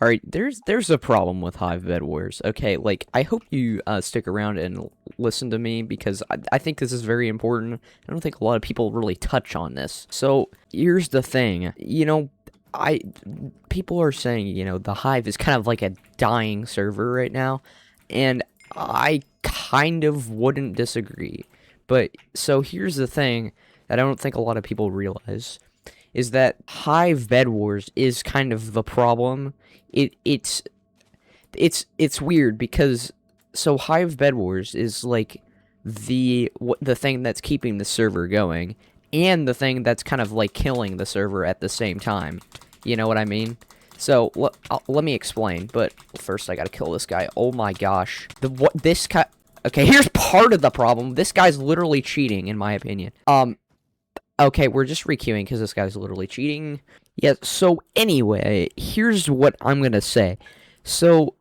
Alright, there's a problem with Hive Bedwars. Okay, like, I hope you stick around and listen to me because I think this is very important. I don't think a lot of people really touch on this. So, here's the thing. People are saying, the Hive is kind of like a dying server right now, and I kind of wouldn't disagree. But, so here's the thing that I don't think a lot of people realize, is that Hive Bedwars is kind of the problem. It's weird because so Hive Bedwars is like the thing that's keeping the server going and the thing that's kind of like killing the server at the same time. You know what I mean? So let me explain. But first, I gotta kill this guy. Oh my gosh, this guy. Okay, here's part of the problem. This guy's literally cheating, in my opinion. Okay, we're just requeuing because this guy's literally cheating. Yeah, so anyway, here's what I'm gonna say. So,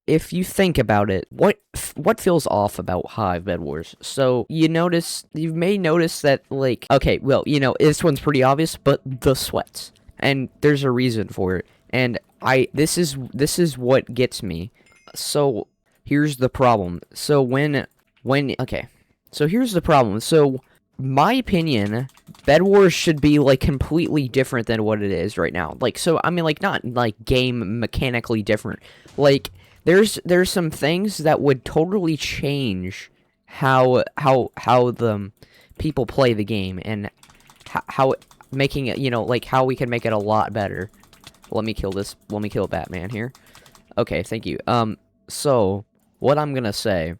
if you think about it, what feels off about Hive Bedwars? So, you may notice that, like, okay, well, this one's pretty obvious, but the sweats. And there's a reason for it. And this is what gets me. So, here's the problem. So, okay. So, here's the problem. So, my opinion, Bedwars should be, like, completely different than what it is right now. Like, so, I mean, like, not, like, game mechanically different. Like, there's some things that would totally change how the people play the game, and how making it, like, how we can make it a lot better. Let me kill Batman here. Okay, thank you. So, what I'm gonna say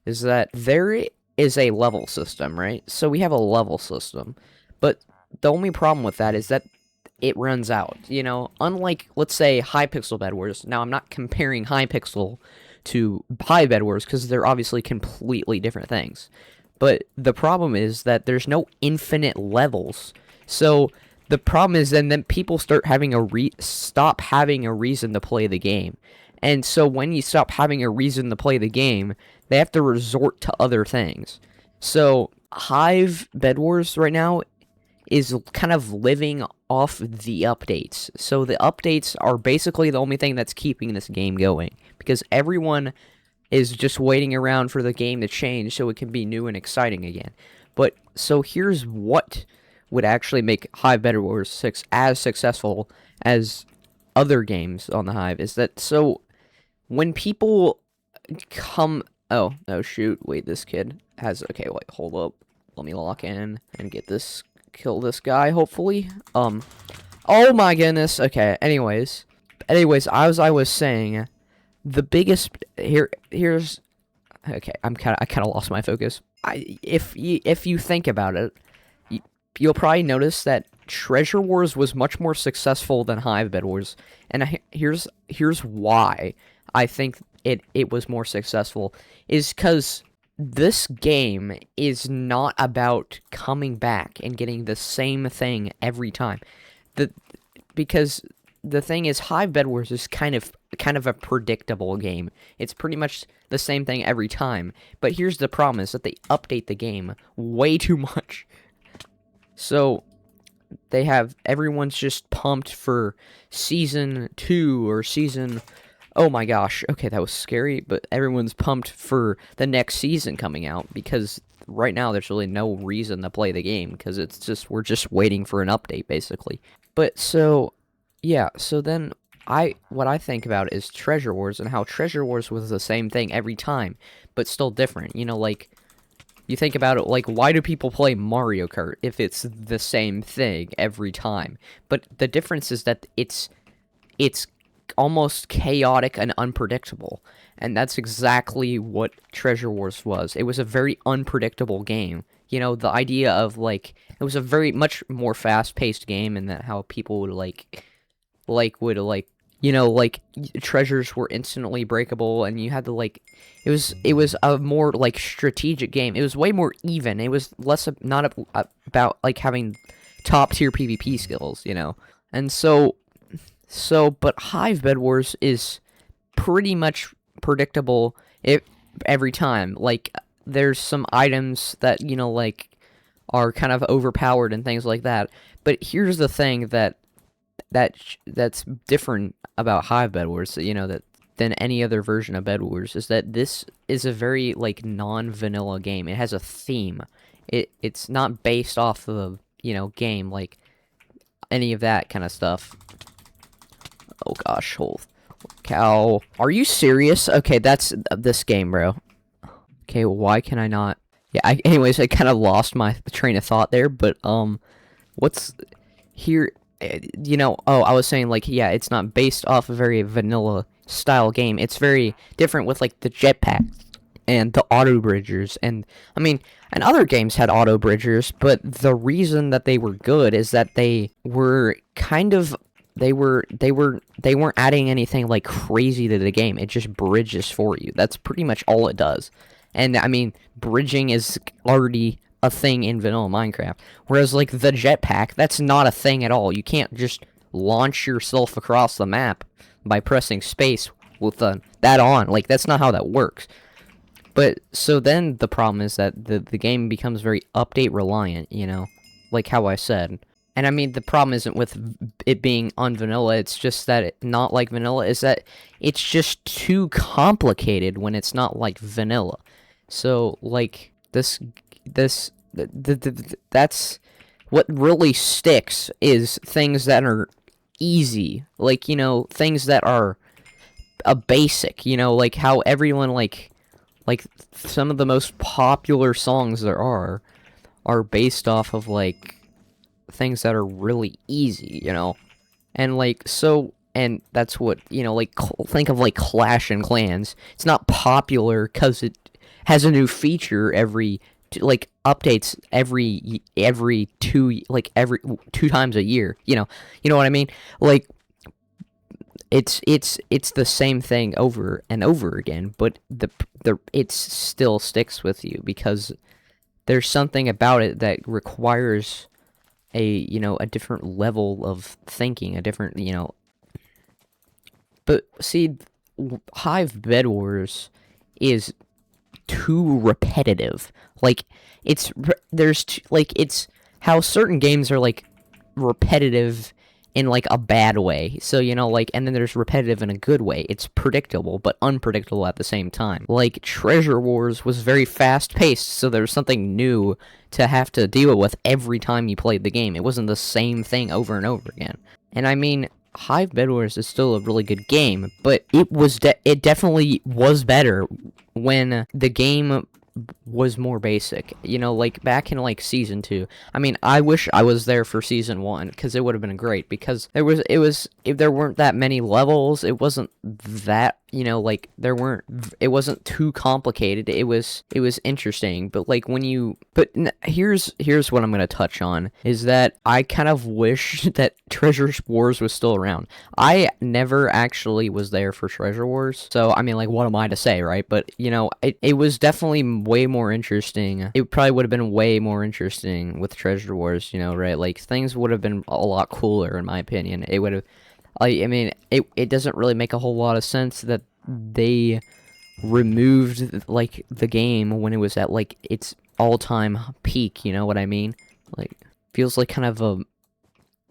is that there is a level system, right? So we have a level system, but the only problem with that is that it runs out, unlike, let's say, Hypixel Bedwars. Now, I'm not comparing Hypixel to Hive Bedwars because they're obviously completely different things, but the problem is that there's no infinite levels. So the problem is then people start having stop having a reason to play the game. And so when you stop having a reason to play the game, they have to resort to other things. So Hive Bedwars right now is kind of living off the updates. So the updates are basically the only thing that's keeping this game going, because everyone is just waiting around for the game to change so it can be new and exciting again. But so here's what would actually make Hive Bedwars as successful as other games on the Hive, is that so when people come... Oh, no, shoot. Wait, this kid has... Okay, wait, hold up. Let me lock in and get this... Kill this guy, hopefully. Oh my goodness. Okay, anyways, as I was saying, the biggest... Here's... Okay, I kind of lost my focus. If you think about it, you'll probably notice that Treasure Wars was much more successful than Hive Bedwars, and here's why I think it was more successful, is because this game is not about coming back and getting the same thing every time. Because the thing is, Hive Bedwars is kind of a predictable game. It's pretty much the same thing every time. But here's the problem, is that they update the game way too much. So everyone's just pumped for Season 2 or Season... Oh my gosh, okay, that was scary, but everyone's pumped for the next season coming out, because right now there's really no reason to play the game, because we're just waiting for an update, basically. But so, yeah, so then what I think about is Treasure Wars, and how Treasure Wars was the same thing every time, but still different. Like, you think about it, like, why do people play Mario Kart if it's the same thing every time? But the difference is that it's almost chaotic and unpredictable, and that's exactly what Treasure Wars was. It was a very unpredictable game. The idea of, like, it was a very much more fast-paced game, and that how people would treasures were instantly breakable, and you had to, like, it was a more, like, strategic game. It was way more even. It was less not about, like, having top-tier PvP skills, and but Hive Bedwars is pretty much predictable every time. Like, there's some items that, like, are kind of overpowered and things like that. But here's the thing, that that's different about Hive Bedwars, you know, that than any other version of Bedwars, is that this is a very like non-vanilla game. It has a theme. It's not based off of, you know, game like any of that kind of stuff. Oh gosh, hold cow. Are you serious? Okay, that's this game, bro. Okay, why can I not? Yeah, anyways, I kind of lost my train of thought there, but what's here? You know, oh, I was saying like, yeah, it's not based off a very vanilla style game. It's very different with like the jetpacks and the auto bridgers, and I mean, and other games had auto bridgers, but the reason that they were good is that they were kind of they weren't adding anything like crazy to the game. It just bridges for you. That's pretty much all it does. And I mean, bridging is already a thing in vanilla Minecraft. Whereas like the jetpack, that's not a thing at all. You can't just launch yourself across the map by pressing space with that on. Like, that's not how that works. But so then the problem is that the game becomes very update reliant, you know, like how I said. And I mean, the problem isn't with it being on vanilla, it's just that not like vanilla, is that it's just too complicated when it's not like vanilla. So, like, that's what really sticks, is things that are easy. Like, you know, things that are a basic, you know, like how everyone, like some of the most popular songs there are based off of, like, things that are really easy, you know? And, like, so, and that's what, you know, like, think of, like, Clash and Clans. It's not popular because it has a new feature every, like, updates every 2 times a year, you know what I mean? Like, it's the same thing over and over again, but it still sticks with you because there's something about it that requires a different level of thinking, a different, you know. But see, Hive Bedwars is too repetitive. Like, it's how certain games are, like, repetitive in, like, a bad way. So, you know, like, and then there's repetitive in a good way. It's predictable, but unpredictable at the same time. Like, Treasure Wars was very fast-paced, so there was something new to have to deal with every time you played the game. It wasn't the same thing over and over again. And I mean, Hive Bedwars is still a really good game, but it definitely was better when the game was more basic, you know, like back in like season 2. I mean, I wish I was there for season 1 because it would have been great, because if there weren't that many levels, it wasn't that, you know, like it wasn't too complicated. It was interesting, but like here's what I'm going to touch on, is that I kind of wish that Treasure Wars was still around. I never actually was there for Treasure Wars, so I mean, like, what am I to say, right? But, you know, it was definitely way more interesting. It probably would have been way more interesting with Treasure Wars, you know, right? Like, things would have been a lot cooler, in my opinion. It would have, I mean, it doesn't really make a whole lot of sense that they removed, like, the game when it was at, like, its all-time peak, you know what I mean? Like, feels like kind of a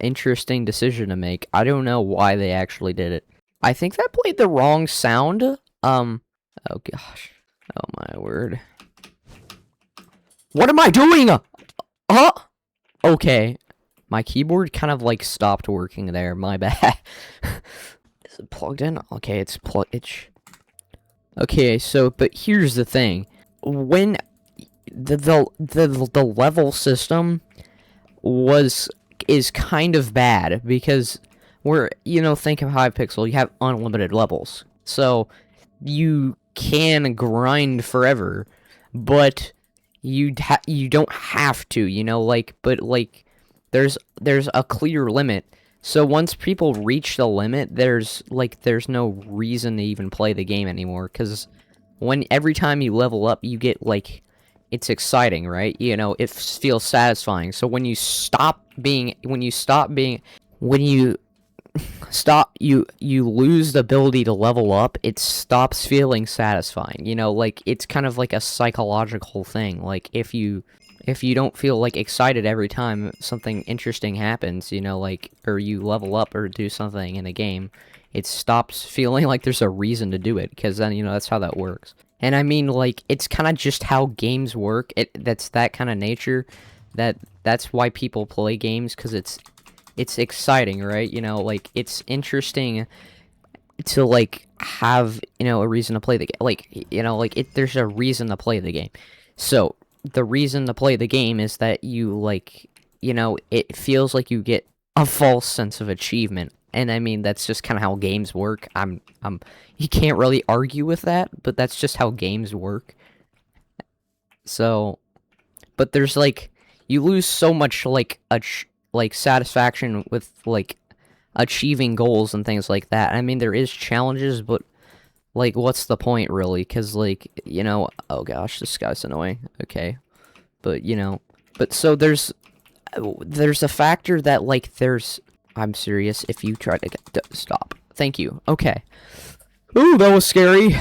interesting decision to make. I don't know why they actually did it. I think that played the wrong sound. Oh gosh. Oh my word. What am I doing? Okay. My keyboard kind of, like, stopped working there. My bad. Is it plugged in? Okay, it's plugged. Okay, so, but here's the thing. When the level system is kind of bad, because you know, think of Hypixel, you have unlimited levels. So you can grind forever, but you don't have to, you know, like, but like there's a clear limit. So once people reach the limit, there's no reason to even play the game anymore, cuz every time you level up, you get, like, it's exciting, right? You know, it feels satisfying. So when you lose the ability to level up, it stops feeling satisfying. You know, like, it's kind of like a psychological thing. Like, if you if you don't feel like excited every time something interesting happens, you know, like, or you level up or do something in a game, it stops feeling like there's a reason to do it, because then, you know, that's how that works. And I mean, like, it's kind of just how games work. That's that kind of nature. That's why people play games, because it's exciting, right? You know, like, it's interesting to, like, have, you know, a reason to play the game. Like, you know, like, there's a reason to play the game. So the reason to play the game is that you, like, you know, it feels like you get a false sense of achievement. And I mean, that's just kind of how games work. You can't really argue with that, but that's just how games work. So, but there's, like, you lose so much, like, like, satisfaction with, like, achieving goals and things like that. I mean, there is challenges, but, like, what's the point, really? Because, like, you know, oh gosh, this guy's annoying. Okay. But, you know, but so there's a factor that, like, I'm serious, if you try to stop. Thank you. Okay. Ooh, that was scary.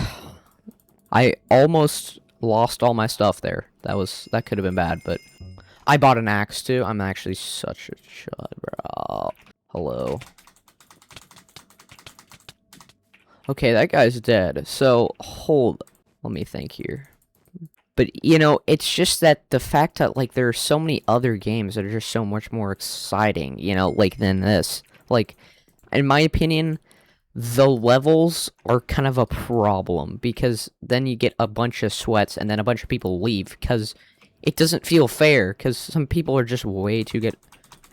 I almost lost all my stuff there. That could have been bad, but I bought an axe too. I'm actually such a chud, bro. Hello. Okay, that guy's dead. So, let me think here. But, you know, it's just that the fact that, like, there are so many other games that are just so much more exciting, you know, like, than this. Like, in my opinion, the levels are kind of a problem, because then you get a bunch of sweats and then a bunch of people leave, because it doesn't feel fair, because some people are just way too good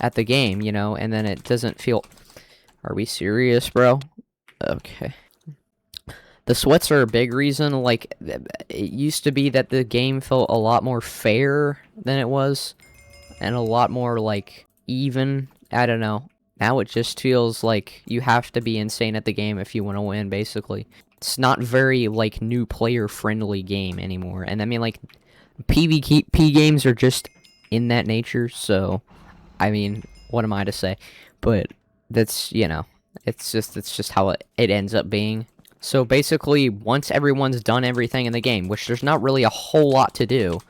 at the game, you know, and then it doesn't feel... Are we serious, bro? Okay. The sweats are a big reason. Like, it used to be that the game felt a lot more fair than it was, and a lot more, like, even. I don't know. Now it just feels like you have to be insane at the game if you want to win, basically. It's not very, like, new player-friendly game anymore. And I mean, like, PvP games are just in that nature, so, I mean, what am I to say? But that's, you know, it's just how it ends up being. So basically, once everyone's done everything in the game, which there's not really a whole lot to do,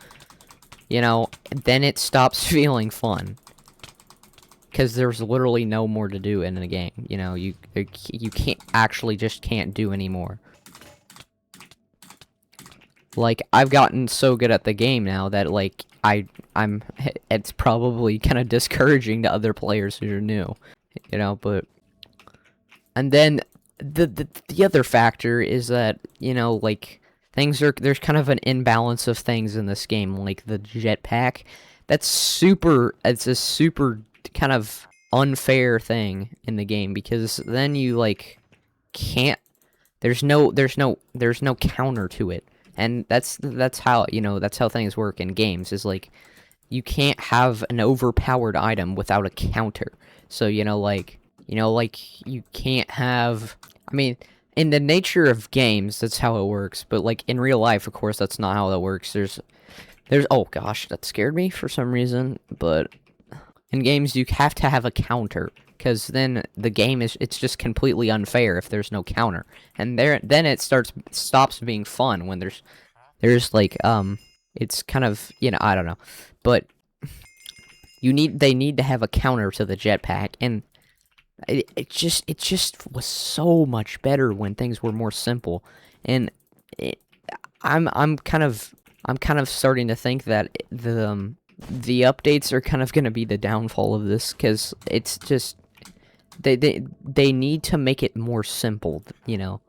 you know, then it stops feeling fun. Because there's literally no more to do in the game, you know, you can't actually just can't do anymore. Like, I've gotten so good at the game now that, like, it's probably kind of discouraging to other players who are new, you know, but... And then... The other factor is that, you know, like, there's kind of an imbalance of things in this game, like the jetpack. It's a super kind of unfair thing in the game, because then you, like, can't, there's no counter to it. And that's how, you know, that's how things work in games, is like, you can't have an overpowered item without a counter. So, you know, like, you can't have... I mean, in the nature of games, that's how it works. But, like, in real life, of course, that's not how that works. There's... Oh, gosh, that scared me for some reason. But in games, you have to have a counter. Because then the game it's just completely unfair if there's no counter. And then it stops being fun when there's, like, it's kind of, you know, I don't know. But they need to have a counter to the jetpack. And... It just was so much better when things were more simple, and I'm kind of starting to think that the updates are kind of going to be the downfall of this, because it's just they need to make it more simple, you know,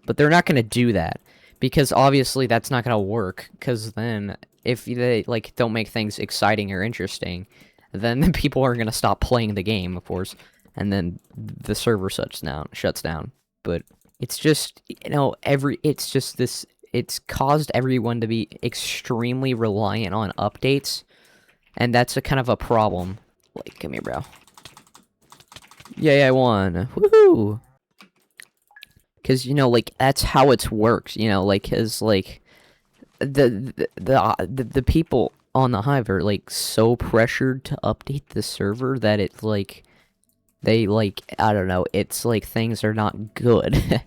but they're not going to do that, because obviously that's not going to work, because then if they, like, don't make things exciting or interesting, then people are going to stop playing the game, of course. And then the server shuts down. But it's just, you know, it's caused everyone to be extremely reliant on updates. And that's a kind of a problem. Like, come here, bro. Yay, I won. Woohoo! Because, you know, like, that's how it works, you know, like, because, like, the people on the Hive are, like, so pressured to update the server that it's, like... They, like, I don't know, it's like things are not good.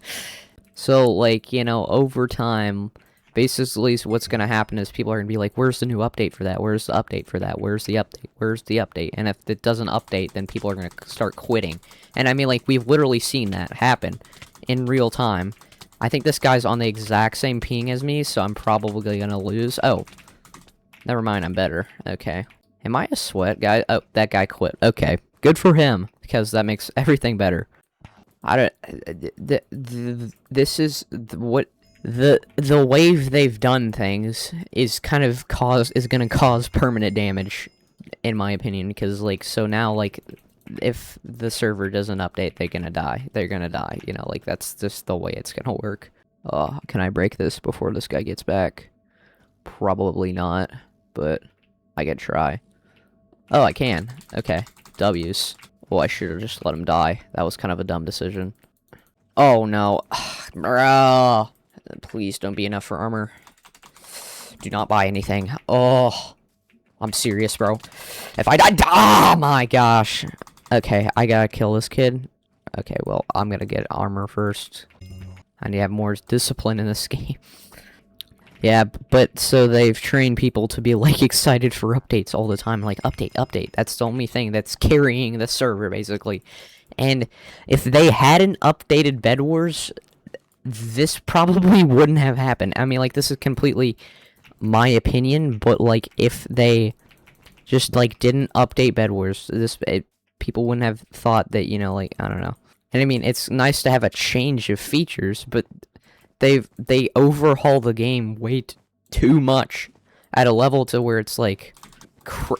So, like, you know, over time, Basically, so what's going to happen is people are going to be like, where's the new update for that? Where's the update for that? Where's the update? Where's the update? And if it doesn't update, then people are going to start quitting. And I mean, like, we've literally seen that happen in real time. I think this guy's on the exact same ping as me, so I'm probably going to lose. Oh, never mind, I'm better. Okay. Am I a sweat guy? Oh, that guy quit. Okay. Good for him, because that makes everything better. I don't... This is... what... The way they've done things is kind of gonna cause permanent damage, in my opinion, because, like, so now, like, if the server doesn't update, they're gonna die, you know, like, that's just the way it's gonna work. Can I break this before this guy gets back? Probably not, but I could try. Oh, I can. Okay. W's. Oh, I should have just let him die. That was kind of a dumb decision. Oh, no. Please don't be enough for armor. Do not buy anything. Oh, I'm serious, bro. If I die, oh my gosh. Okay, I gotta kill this kid. Okay, well, I'm gonna get armor first. I need to have more discipline in this game. Yeah, but so they've trained people to be, like, excited for updates all the time. Like, update, update. That's the only thing that's carrying the server, basically. And if they hadn't updated Bed Wars, this probably wouldn't have happened. I mean, like, this is completely my opinion, but, like, if they just, like, didn't update Bed Wars, people wouldn't have thought that, you know, like, I don't know. And I mean, it's nice to have a change of features, but they overhaul the game way too much at a level to where it's, like,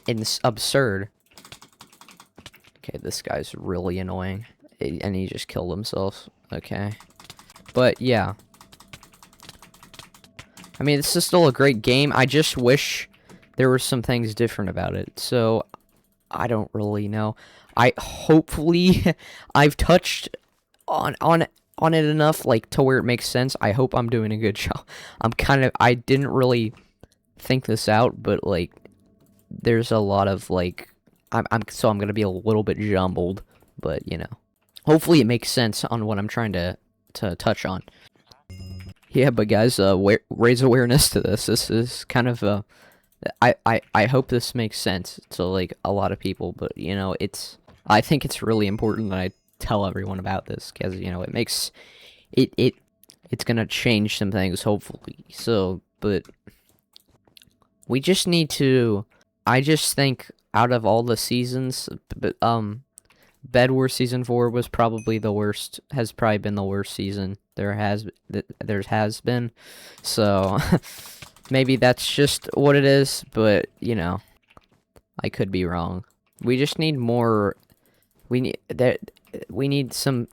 it's absurd. Okay, this guy's really annoying, and he just killed himself. Okay. But, yeah. I mean, this is still a great game. I just wish there were some things different about it. So, I don't really know. Hopefully, I've touched on it enough, like, to where it makes sense. I hope I'm doing a good job. I didn't really think this out, but, like, there's a lot of, like, so I'm gonna be a little bit jumbled. But, you know. Hopefully it makes sense on what I'm trying to touch on. Yeah, but guys, raise awareness to this. This is kind of I hope this makes sense to, like, a lot of people, but, you know, I think it's really important that I tell everyone about this, because, you know, it makes it's gonna change some things, hopefully. So, but we just need to, I just think out of all the seasons, Bed Wars Season 4 was probably the worst, has probably been the worst season there has been, so maybe that's just what it is, but, you know, I could be wrong. We just need more, we need some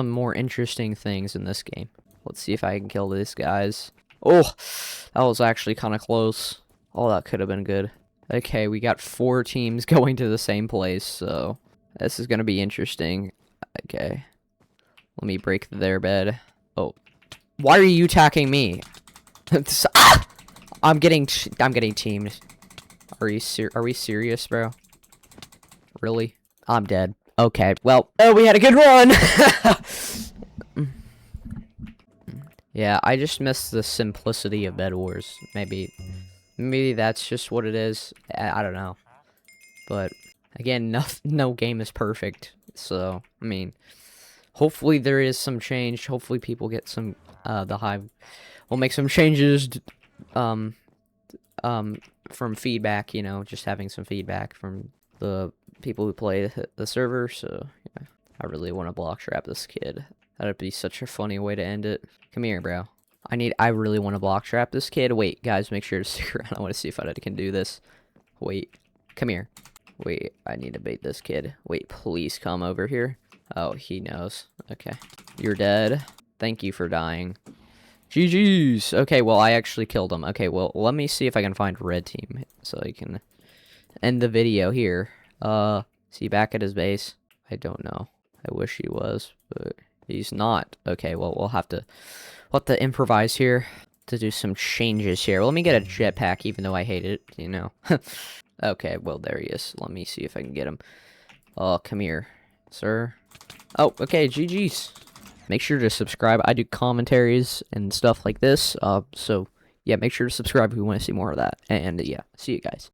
more interesting things in this game. Let's see if I can kill these guys. Oh, that was actually kind of close. Oh, that could have been good. Okay, we got 4 teams going to the same place, so this is gonna be interesting. Okay. Let me break their bed. Oh. Why are you attacking me? Ah! I'm getting teamed. Are we serious, bro? Really? I'm dead. Okay. Well, we had a good run. Yeah, I just miss the simplicity of Bed Wars. Maybe that's just what it is. I don't know. But again, no game is perfect, so, I mean, hopefully there is some change. Hopefully people get some, the Hive will make some changes, from feedback, you know, just having some feedback from the people who play the server, so, yeah. I really want to block trap this kid. That'd be such a funny way to end it. Come here, bro. I really want to block trap this kid. Wait, guys, make sure to stick around. I want to see if I can do this. Wait, come here. Wait, I need to bait this kid. Wait, please come over here. Oh, he knows. Okay. You're dead. Thank you for dying. GG's. Okay, well, I actually killed him. Okay, well, let me see if I can find red team so I can end the video here. Is he back at his base? I don't know. I wish he was, but he's not. Okay, well, we'll have to improvise here to do some changes here. Let me get a jetpack, even though I hate it, you know. Okay, well, there he is. Let me see if I can get him. Oh, come here, sir. Oh, okay, GG's. Make sure to subscribe. I do commentaries and stuff like this, so yeah, make sure to subscribe if you want to see more of that. And yeah, see you guys.